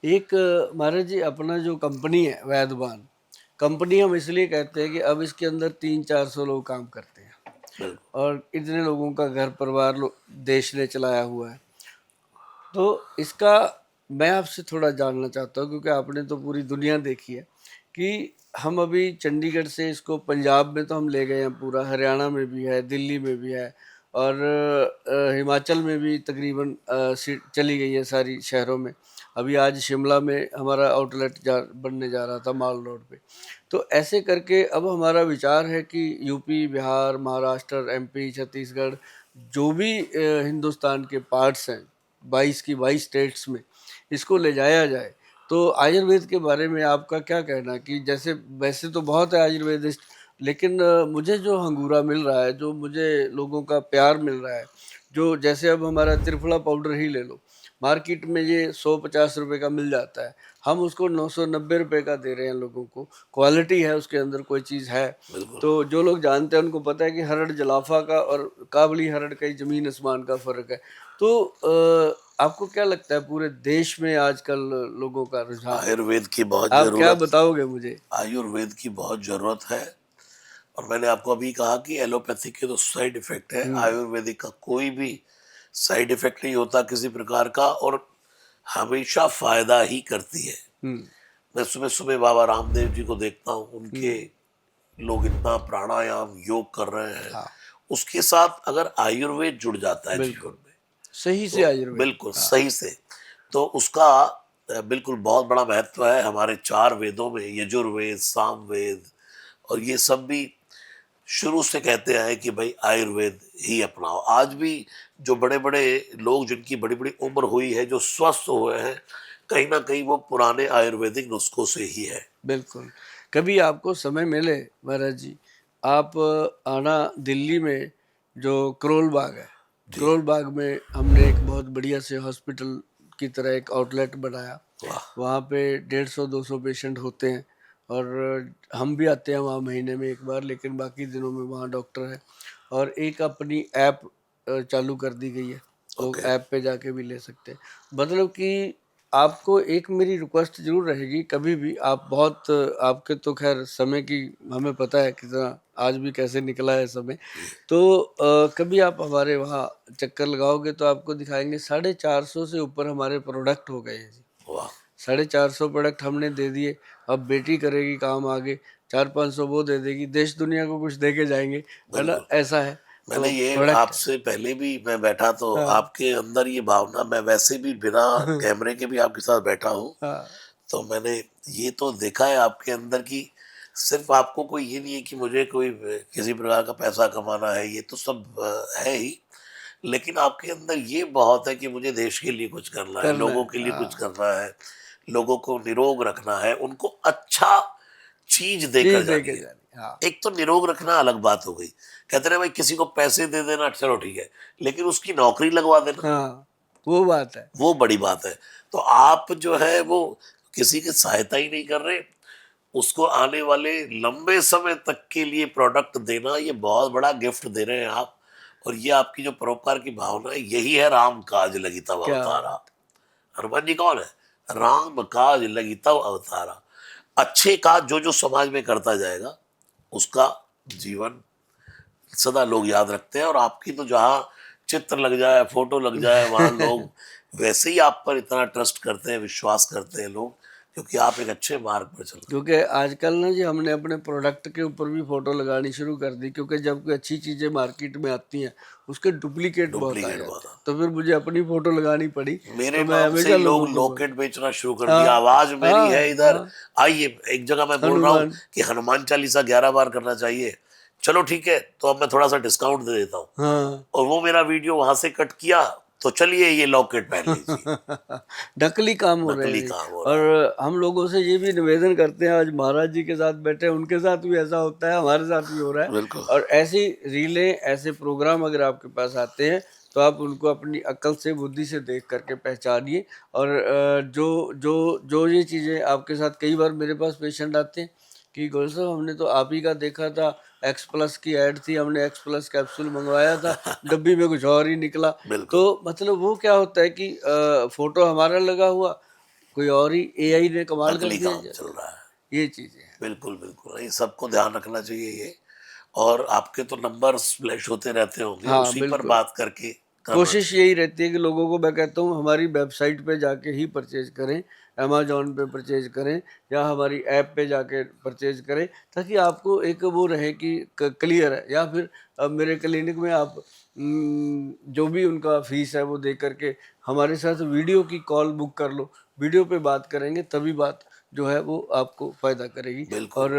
एक महाराज जी अपना जो कंपनी है वैदवान कंपनी, हम इसलिए कहते हैं कि अब इसके अंदर 300-400 लोग काम करते हैं बिल्कुल। और इतने लोगों का घर परिवार देश ने चलाया हुआ है। तो इसका मैं आपसे थोड़ा जानना चाहता हूँ, क्योंकि आपने तो पूरी दुनिया देखी है कि हम अभी चंडीगढ़ से इसको पंजाब में तो हम ले गए हैं, पूरा हरियाणा में भी है, दिल्ली में भी है और हिमाचल में भी तकरीबन चली गई है सारी शहरों में। अभी आज शिमला में हमारा आउटलेट बनने जा रहा था माल रोड पे। तो ऐसे करके अब हमारा विचार है कि यूपी, बिहार, महाराष्ट्र, एमपी, छत्तीसगढ़, जो भी हिंदुस्तान के पार्ट्स हैं 22 की 22 स्टेट्स में इसको ले जाया जाए। तो आयुर्वेद के बारे में आपका क्या कहना, कि जैसे वैसे तो बहुत है आयुर्वेदिस्ट, लेकिन मुझे जो हंगूरा मिल रहा है, जो मुझे लोगों का प्यार मिल रहा है, जो जैसे अब हमारा त्रिफला पाउडर ही ले लो, मार्केट में ये 150 रुपये का मिल जाता है, हम उसको 990 रुपये का दे रहे हैं लोगों को। क्वालिटी है उसके अंदर, कोई चीज़ है। बिल्कुल। तो जो लोग जानते हैं उनको पता है कि हरड़ जलाफा का और काबली हरड़ का ही ज़मीन आसमान का फ़र्क है। तो आपको क्या लगता है पूरे देश में आजकल लोगों का रुझान, आयुर्वेद की बहुत आप क्या जरूरत बताओगे मुझे? आयुर्वेद की बहुत जरूरत है। और मैंने आपको अभी कहा कि एलोपैथी के तो साइड इफेक्ट है, हुँ, आयुर्वेदिक का कोई भी साइड इफेक्ट नहीं होता किसी प्रकार का, और हमेशा फायदा ही करती है। हुँ, मैं सुबह सुबह बाबा रामदेव जी को देखता हूँ, उनके हुँ, लोग इतना प्राणायाम योग कर रहे हैं। हाँ, उसके साथ अगर आयुर्वेद जुड़ जाता है जीवन बिल्कुल, में, सही से तो आयुर्वेद, बिल्कुल हाँ, सही से, तो उसका बिल्कुल बहुत बड़ा महत्व है। हमारे 4 वेदों में यजुर्वेद, सामवेद और ये सब भी शुरू से कहते आए कि भाई आयुर्वेद ही अपनाओ। आज भी जो बड़े बड़े लोग जिनकी बड़ी बड़ी उम्र हुई है, जो स्वस्थ हुए हैं, कहीं ना कहीं वो पुराने आयुर्वेदिक नुस्खों से ही है। बिल्कुल। कभी आपको समय मिले महाराज जी, आप आना दिल्ली में जो करोल बाग है, जी। करोल बाग में हमने एक बहुत बढ़िया से हॉस्पिटल की तरह एक आउटलेट बनाया। वाह। वहाँ पे 150-200 पेशेंट होते हैं और हम भी आते हैं वहाँ महीने में एक बार, लेकिन बाकी दिनों में वहाँ डॉक्टर है। और एक अपनी ऐप चालू कर दी गई है, लोग ओके। ऐप पे जाके भी ले सकते हैं। मतलब कि आपको एक मेरी रिक्वेस्ट ज़रूर रहेगी, कभी भी आप बहुत आपके तो ख़ैर समय की हमें पता है कितना आज भी कैसे निकला है समय। जी। तो कभी आप हमारे वहाँ चक्कर लगाओगे तो आपको दिखाएँगे 450 से ऊपर हमारे प्रोडक्ट हो गए हैं जी। वाह। 450 प्रोडक्ट हमने दे दिए, अब बेटी करेगी काम आगे, 400-500 वो दे देगी, देश दुनिया को कुछ दे के जाएँगे, है ना? बिल्कुल। ऐसा है, मैंने तो ये प्रोडक्ट है। आपसे पहले भी मैं बैठा तो हाँ, आपके अंदर ये भावना, मैं वैसे भी बिना कैमरे के भी आपके साथ बैठा हूँ, हाँ, तो मैंने ये तो देखा है आपके अंदर की सिर्फ आपको कोई ये नहीं है कि मुझे कोई किसी प्रकार का पैसा कमाना है, ये तो सब है ही, लेकिन आपके अंदर ये बहुत है कि मुझे देश के लिए कुछ करना है, करना लोगों है, के लिए कुछ हाँ, करना है, लोगों को निरोग रखना है, उनको अच्छा चीज देकर चीज़ दे जानी के है। जानी, हाँ, एक तो निरोग रखना अलग बात हो गई, कहते रहे भाई किसी को पैसे दे देना चलो ठीक है, लेकिन उसकी नौकरी लगवा देना हाँ, वो बात है। वो बड़ी बात है। तो आप जो है वो किसी की सहायता ही नहीं कर रहे, उसको आने वाले लंबे समय तक के लिए प्रोडक्ट देना, ये बहुत बड़ा गिफ्ट दे रहे हैं आप। और ये आपकी जो परोपकार की भावना है, यही है राम काज लगी तब क्या अवतारा। बात! हनुमान जी कौन है? राम काज लगी तब अवतारा। अच्छे काज जो जो समाज में करता जाएगा, उसका जीवन सदा लोग याद रखते हैं। और आपकी तो जहाँ चित्र लग जाए, फोटो लग जाए, वहां लोग वैसे ही आप पर इतना ट्रस्ट करते हैं, विश्वास करते हैं लोग, क्योंकि आप एक अच्छे मार्ग पर चल रहे हैं। क्योंकि आजकल ना जी हमने अपने प्रोडक्ट के ऊपर भी फ़ोटो लगानी शुरू कर दी, क्योंकि जब कोई अच्छी चीज़ें मार्केट में आती हैं, उसके डुप्लीकेट बहुत आ डुप्लीकेट जाते हैं। वाला। तो फिर मुझे अपनी फ़ोटो लगानी पड़ी, मेरे तो मैं नाम से ही हमेशा लोग लोगों को बोल, लॉकेट बेचना शुरू कर दिया, हाँ, आवाज मेरी है हाँ, इधर, हाँ, आइए। एक जगह मैं बोल रहा हूँ हनुमान, कि हनुमान चालीसा 11 बार करना चाहिए, चलो ठीक है, तो अब मैं थोड़ा सा डिस्काउंट दे देता हूँ। हाँ। और वो मेरा वीडियो वहां से कट किया, तो चलिए ये लॉकेट पहन लीजिए। नकली काम हो रहे हैं नकली जी। काम हो रहा है। और हम लोगों से ये भी निवेदन करते हैं, आज महाराज जी के साथ बैठे हैं, उनके साथ भी ऐसा होता है, हमारे साथ भी हो रहा है। बिल्कुल। और ऐसी रीलें, ऐसे प्रोग्राम अगर आपके पास आते हैं, तो आप उनको अपनी अक्ल से, बुद्धि से देख करके पहचानिए। और जो जो जो ये चीज़ें आपके साथ, कई बार मेरे पास पेशेंट आते हैं कि गोल साहब हमने तो आप ही का देखा था, एक्स प्लस की ऐड थी, हमने एक्स प्लस कैप्सूल मंगवाया था, डब्बी में कुछ और ही निकला। तो बिल्कुल। मतलब वो क्या होता है कि फ़ोटो हमारा लगा हुआ, कोई और ही एआई ने कमाल कर नकली दिया काम है। चल रहा है। ये चीजें हैं। बिल्कुल बिल्कुल, ये सबको ध्यान रखना चाहिए ये। और आपके तो नंबर्स फ्लैश होते रहते होंगे, हाँ उसी पर बिल्कुल, बात करके करना कोशिश चाहिए। यही रहती है कि लोगों को मैं कहता हूँ हमारी वेबसाइट पे जाके ही परचेज करें, अमेज़न पे परचेज करें या हमारी ऐप पे जाके परचेज करें, ताकि आपको एक वो रहे कि क्लियर है। या फिर मेरे क्लिनिक में आप जो भी उनका फीस है वो दे करके हमारे साथ वीडियो की कॉल बुक कर लो, वीडियो पे बात करेंगे तभी बात जो है वो आपको फ़ायदा करेगी। बिल्कुल। और